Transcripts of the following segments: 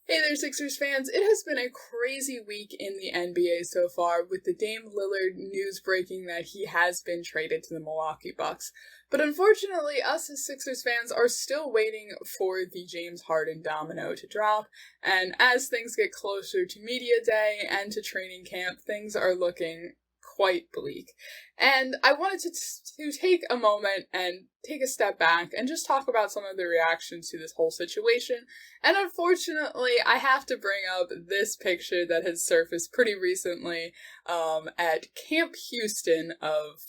Hey there, Sixers fans. It has been a crazy week in the NBA so far, with the Dame Lillard news breaking that he has been traded to the Milwaukee Bucks. But unfortunately, us as Sixers fans are still waiting for the James Harden domino to drop, and as things get closer to media day and to training camp, things are looking quite bleak. And I wanted to take a moment and take a step back and just talk about some of the reactions to this whole situation. And unfortunately, I have to bring up this picture that has surfaced pretty recently at Camp Houston of,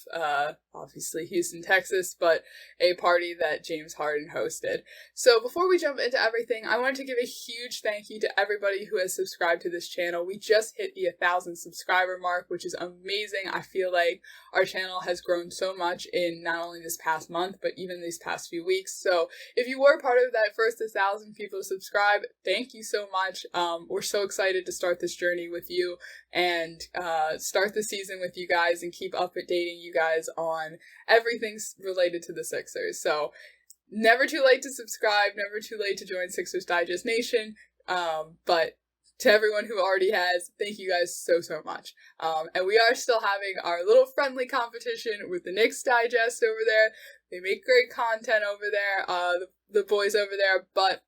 obviously Houston, Texas, but a party that James Harden hosted. So before we jump into everything, I wanted to give a huge thank you to everybody who has subscribed to this channel. We just hit the 1,000 subscriber mark, which is amazing. I feel like our channel has grown so much in not only this past month, but even these past few weeks. So if you were part of that first 1,000 people subscribe, thank you so much. We're so excited to start this journey with you and start the season with you guys and keep updating you guys on everything related to the Sixers. So never too late to subscribe, never too late to join Sixers Digest Nation. But to everyone who already has, thank you guys so much. And we are still having our little friendly competition with the Knicks Digest over there. They make great content over there, the boys over there, but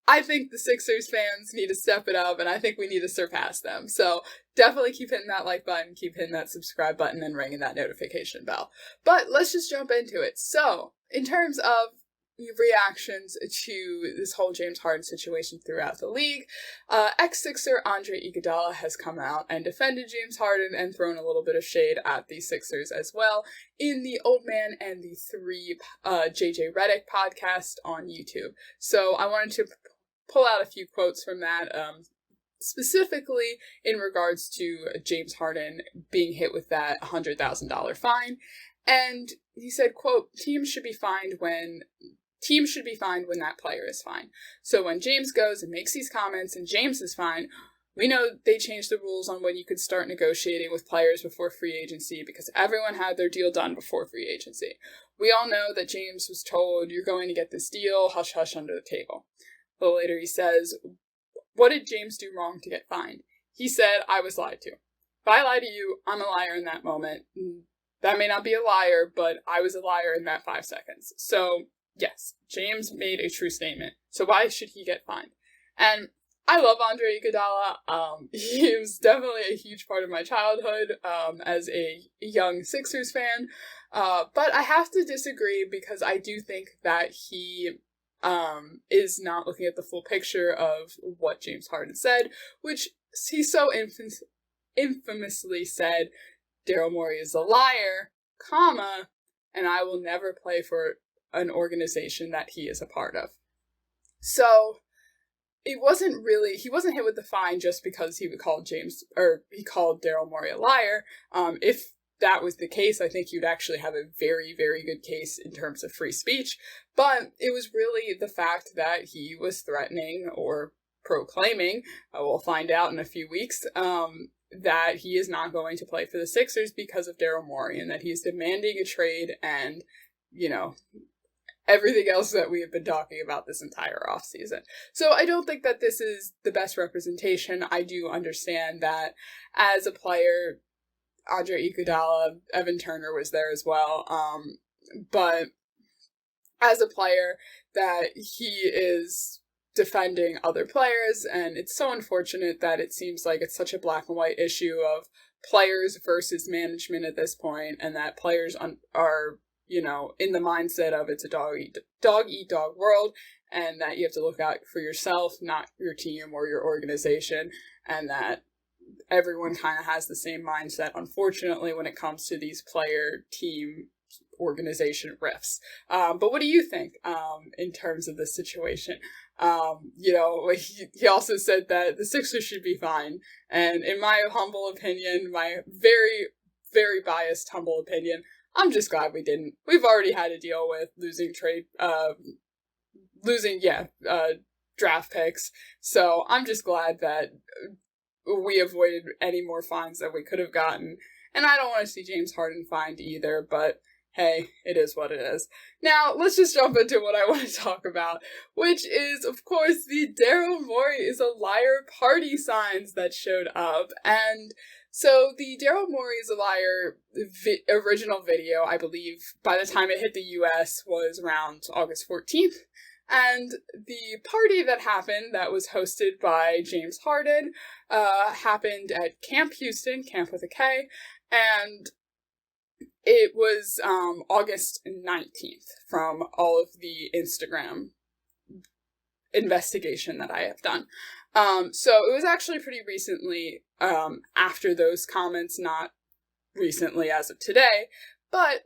I think the Sixers fans need to step it up, and I think we need to surpass them. So definitely keep hitting that like button, keep hitting that subscribe button, and ringing that notification bell. But let's just jump into it. So, in terms of reactions to this whole James Harden situation throughout the league, ex-Sixer Andre Iguodala has come out and defended James Harden and thrown a little bit of shade at the Sixers as well in the Old Man and the Three JJ Redick podcast on YouTube. So I wanted to pull out a few quotes from that, specifically in regards to James Harden being hit with that $100,000 fine. And he said, quote, teams should be fined when that player is fine. So when James goes and makes these comments and James is fine, we know they changed the rules on when you could start negotiating with players before free agency because everyone had their deal done before free agency. We all know that James was told, you're going to get this deal, hush hush under the table. A little later he says, what did James do wrong to get fined? He said, I was lied to. If I lie to you, I'm a liar in that moment. That may not be a liar, but I was a liar in that 5 seconds. So, yes, James made a true statement. So why should he get fined? And I love Andre Iguodala. He was definitely a huge part of my childhood as a young Sixers fan. But I have to disagree because I do think that he is not looking at the full picture of what James Harden said, which he so infamously said, Daryl Morey is a liar, comma, and I will never play for an organization that he is a part of. So he wasn't hit with the fine just because he called Daryl Morey a liar. If that was the case, I think you'd actually have a very, very good case in terms of free speech. But it was really the fact that he was threatening or proclaiming, we'll find out in a few weeks, that he is not going to play for the Sixers because of Daryl Morey and that he's demanding a trade and, everything else that we have been talking about this entire offseason. So I don't think that this is the best representation. I do understand that as a player, Andre Iguodala, Evan Turner was there as well, but as a player that he is defending other players, and it's so unfortunate that it seems like it's such a black and white issue of players versus management at this point, and that players are, in the mindset of it's a dog-eat-dog world, and that you have to look out for yourself, not your team or your organization, and that everyone kind of has the same mindset, unfortunately, when it comes to these player-team organization rifts. But what do you think in terms of this situation? He also said that the Sixers should be fine. And in my humble opinion, my very, very biased humble opinion, I'm just glad we didn't. We've already had to deal with losing draft picks. So I'm just glad that we avoided any more fines that we could have gotten. And I don't want to see James Harden fined either, but hey, it is what it is. Now, let's just jump into what I want to talk about, which is, of course, the Daryl Morey is a liar party signs that showed up. And so the Daryl Morey is a liar original video, I believe, by the time it hit the US was around August 14th. And the party that happened, that was hosted by James Harden, happened at Camp Houston, Camp with a K, and it was August 19th from all of the Instagram investigation that I have done. So it was actually pretty recently after those comments, not recently as of today, but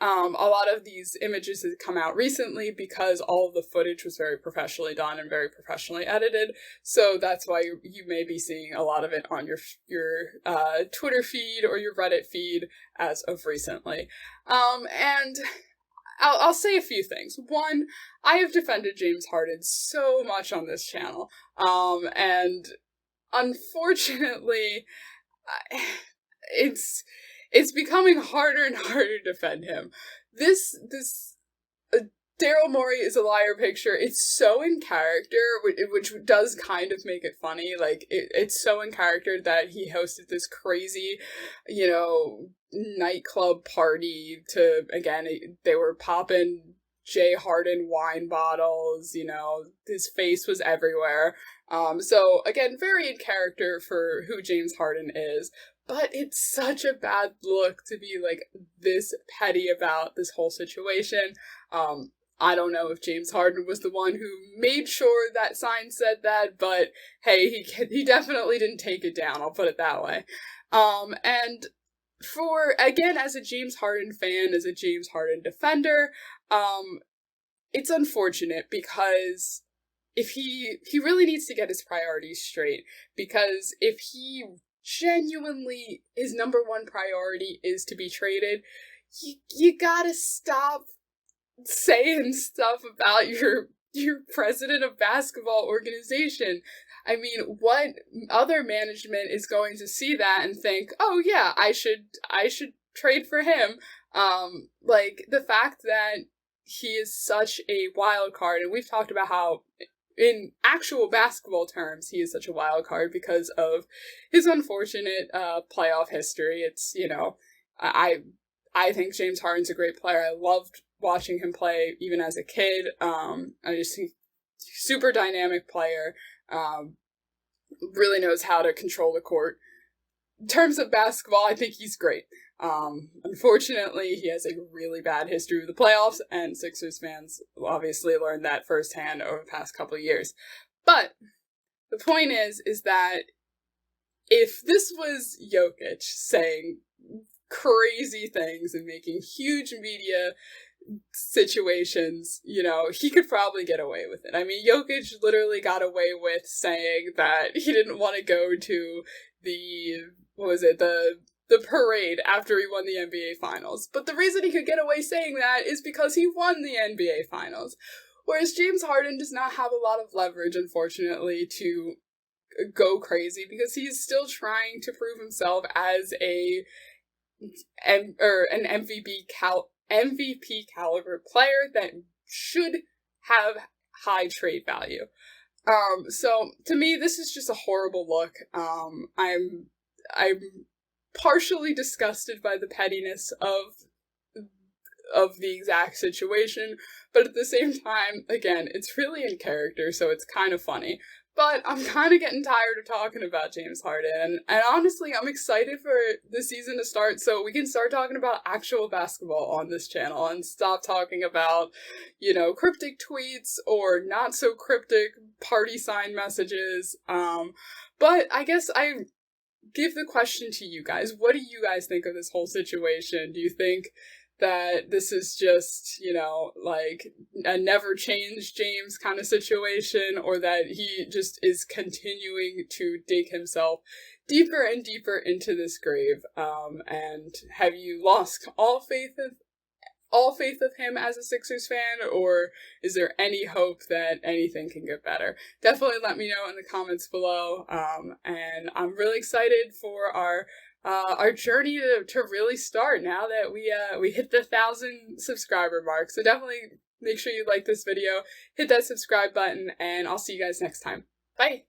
a lot of these images had come out recently because all of the footage was very professionally done and very professionally edited. So that's why you may be seeing a lot of it on your Twitter feed or your Reddit feed as of recently. And I'll say a few things. One, I have defended James Harden so much on this channel. And unfortunately, it's becoming harder and harder to defend him. This Daryl Morey is a liar picture. It's so in character, which does kind of make it funny. Like, it's so in character that he hosted this crazy, nightclub party to, again, they were popping J. Harden wine bottles, his face was everywhere. So, again, very in character for who James Harden is. But it's such a bad look to be, like, this petty about this whole situation. I don't know if James Harden was the one who made sure that sign said that, but hey, he definitely didn't take it down, I'll put it that way. And again, as a James Harden fan, as a James Harden defender, it's unfortunate because if he really needs to get his priorities straight, because if he genuinely, his number one priority is to be traded, you gotta stop saying stuff about your president of basketball organization. I mean, what other management is going to see that and think, oh yeah, I should trade for him? Like, the fact that he is such a wild card, and we've talked about how in actual basketball terms, he is such a wild card because of his unfortunate playoff history. It's, I think James Harden's a great player. I loved watching him play even as a kid. I just think super dynamic player. Really knows how to control the court. In terms of basketball, I think he's great. Unfortunately, he has a really bad history with the playoffs, and Sixers fans obviously learned that firsthand over the past couple of years. But the point is that if this was Jokic saying crazy things and making huge media situations, he could probably get away with it. I mean, Jokic literally got away with saying that he didn't want to go to the parade after he won the NBA Finals. But the reason he could get away saying that is because he won the NBA Finals. Whereas James Harden does not have a lot of leverage, unfortunately, to go crazy because he's still trying to prove himself as an MVP caliber player that should have high trade value. So to me, this is just a horrible look. I'm partially disgusted by the pettiness of the exact situation, but at the same time, again, it's really in character, so it's kind of funny. But I'm kind of getting tired of talking about James Harden, and honestly, I'm excited for the season to start so we can start talking about actual basketball on this channel and stop talking about, cryptic tweets or not so cryptic party sign messages. But I guess I give the question to you guys. What do you guys think of this whole situation? Do you think that this is just, like a never change James kind of situation, or that he just is continuing to dig himself deeper and deeper into this grave? And have you lost all faith of him as a Sixers fan, or is there any hope that anything can get better? Definitely let me know in the comments below. And I'm really excited for our our journey to really start now that we hit the 1,000 subscriber mark. So definitely make sure you like this video, hit that subscribe button, and I'll see you guys next time. Bye!